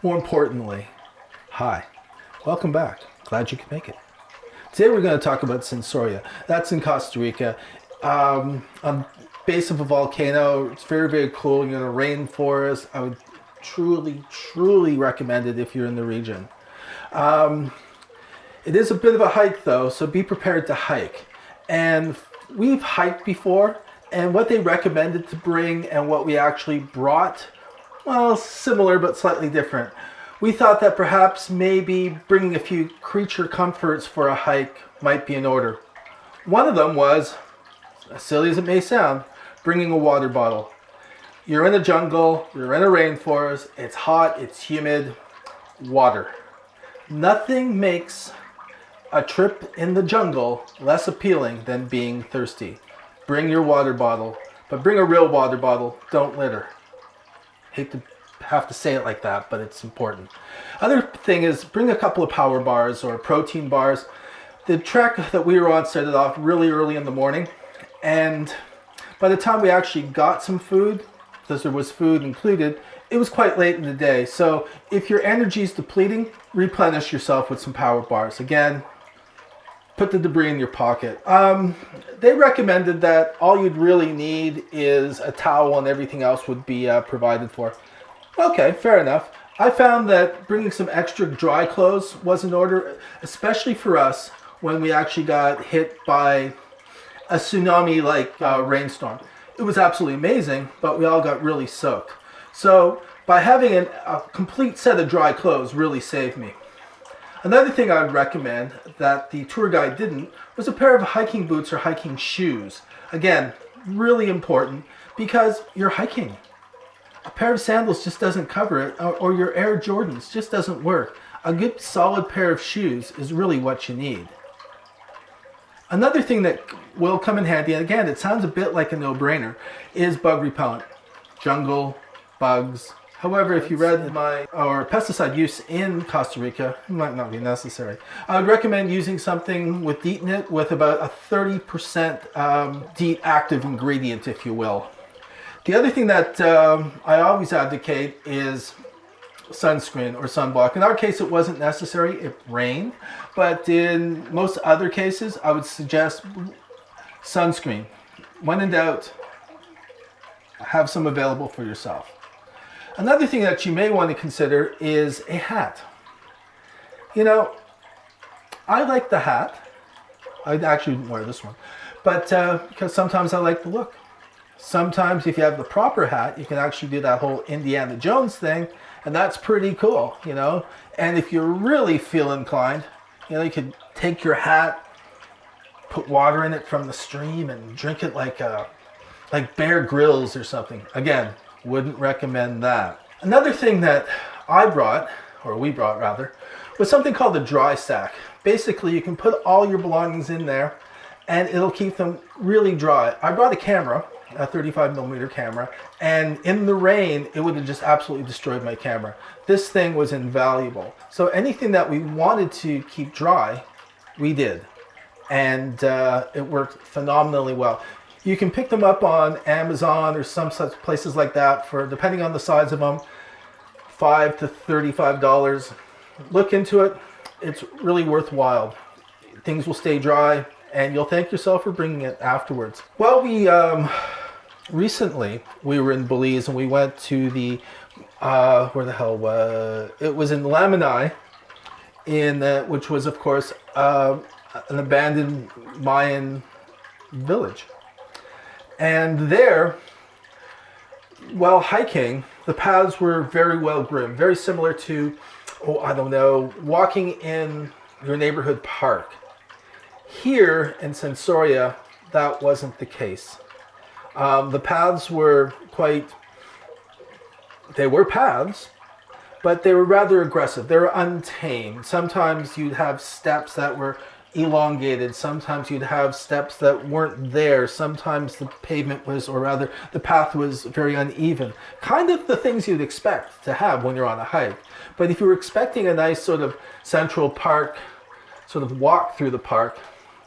More importantly, hi, welcome back. Glad you could make it. Today we're going to talk about Sensoria. That's in Costa Rica. On base of a volcano. It's very, very cool. You're in a rainforest. I would truly recommend it if you're in the region. It is a bit of a hike though, so be prepared to hike. And we've hiked before, and what they recommended to bring and what we actually brought, well, similar but slightly different. We thought that perhaps maybe bringing a few creature comforts for a hike might be in order. One of them was, as silly as it may sound, bringing a water bottle. You're in a jungle, you're in a rainforest, it's hot, it's humid, water. Nothing makes a trip in the jungle less appealing than being thirsty. Bring your water bottle, but bring a real water bottle, don't litter. Hate to have to say it like that, but it's important. Other thing is bring a couple of power bars or protein bars. The trek that we were on started off really early in the morning, and by the time we actually got some food, because there was food included, it was quite late in the day. So if your energy is depleting, replenish yourself with some power bars. Again, put the debris in your pocket. They recommended that all you'd really need is a towel and everything else would be provided for. Okay, fair enough. I found that bringing some extra dry clothes was in order, especially for us when we actually got hit by a tsunami-like rainstorm. It was absolutely amazing, but we all got really soaked. So by having a complete set of dry clothes really saved me. Another thing I would recommend that the tour guide didn't was a pair of hiking boots or hiking shoes. Again, really important because you're hiking. A pair of sandals just doesn't cover it, or your Air Jordans just doesn't work. A good solid pair of shoes is really what you need. Another thing that will come in handy, and again, it sounds a bit like a no-brainer, is bug repellent. Jungle, bugs. However, if you read my pesticide use in Costa Rica, it might not be necessary. I would recommend using something with DEET in it with about a 30% DEET active ingredient, if you will. The other thing that I always advocate is sunscreen or sunblock. In our case, it wasn't necessary. It rained. But in most other cases, I would suggest sunscreen. When in doubt, have some available for yourself. Another thing that you may want to consider is a hat. You know, I like the hat. I actually didn't wear this one. But because sometimes I like the look. Sometimes if you have the proper hat, you can actually do that whole Indiana Jones thing, and that's pretty cool, you know. And if you really feel inclined, you know, you could take your hat, put water in it from the stream, and drink it like Bear Grylls or something. Again, wouldn't recommend that. Another thing that we brought rather, was something called the dry sack. Basically, you can put all your belongings in there, and it'll keep them really dry. I brought a camera, a 35mm camera, and in the rain it would have just absolutely destroyed my camera. This thing was invaluable. So anything that we wanted to keep dry, we did, and it worked phenomenally well. You can pick them up on Amazon or some such places like that for, depending on the size of them, $5 to $35. Look into it. It's really worthwhile. Things will stay dry and you'll thank yourself for bringing it afterwards. Well, recently we were in Belize and we went to the it was in Lamanai, which was of course an abandoned Mayan village. And there, while hiking, the paths were very well groomed, very similar to, walking in your neighborhood park. Here in Sensoria, that wasn't the case. The paths were they were paths, but they were rather aggressive. They were untamed. Sometimes you'd have steps that were elongated. Sometimes you'd have steps that weren't there. Sometimes the pavement was, or rather the path was very uneven. Kind of the things you'd expect to have when you're on a hike. But if you were expecting a nice sort of Central Park, sort of walk through the park,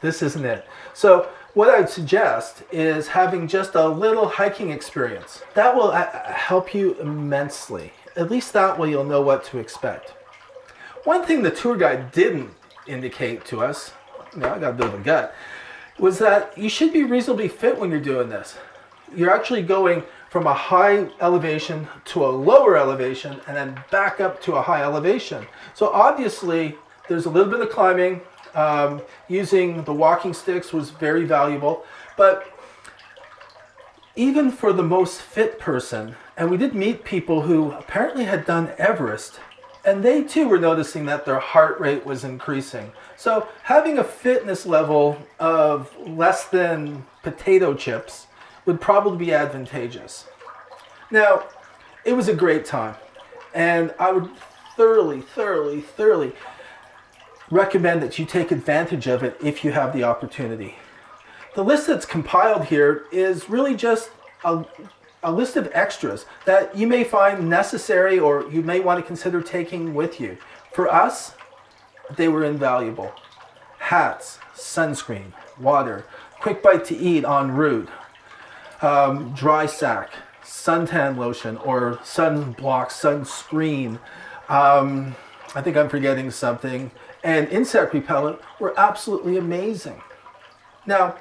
this isn't it. So what I'd suggest is having just a little hiking experience. That will help you immensely. At least that way you'll know what to expect. One thing the tour guide didn't indicate to us, I got a bit of a gut, was that you should be reasonably fit when you're doing this. You're actually going from a high elevation to a lower elevation and then back up to a high elevation. So obviously there's a little bit of climbing. Using the walking sticks was very valuable, but even for the most fit person, and we did meet people who apparently had done Everest, and they too were noticing that their heart rate was increasing. So having a fitness level of less than potato chips would probably be advantageous. Now, it was a great time, and I would thoroughly recommend that you take advantage of it if you have the opportunity. The list that's compiled here is really just a list of extras that you may find necessary or you may want to consider taking with you. For us, they were invaluable. Hats, sunscreen, water, quick bite to eat en route, dry sack, suntan lotion or sunblock, sunscreen. I think I'm forgetting something. And insect repellent were absolutely amazing. Now,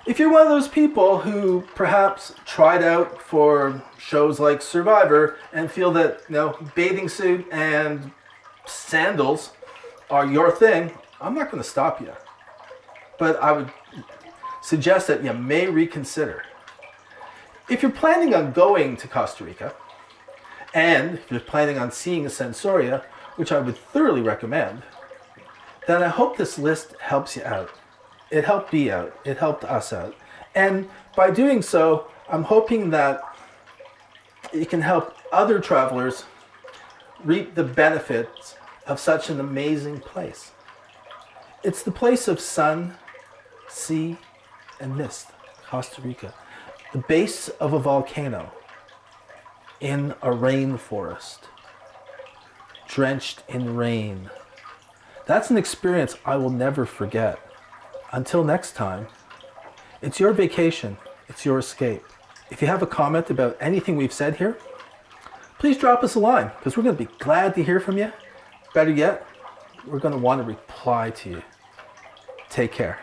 if you're one of those people who perhaps tried out for shows like Survivor and feel that, bathing suit and sandals are your thing, I'm not going to stop you. But I would suggest that you may reconsider. If you're planning on going to Costa Rica, and if you're planning on seeing Sensoria, which I would thoroughly recommend, then I hope this list helps you out. It helped me out. It helped us out. And by doing so, I'm hoping that it can help other travelers reap the benefits of such an amazing place. It's the place of sun, sea, and mist, Costa Rica. The base of a volcano in a rainforest, drenched in rain. That's an experience I will never forget. Until next time, it's your vacation, it's your escape. If you have a comment about anything we've said here, please drop us a line, because we're going to be glad to hear from you. Better yet, we're going to want to reply to you. Take care.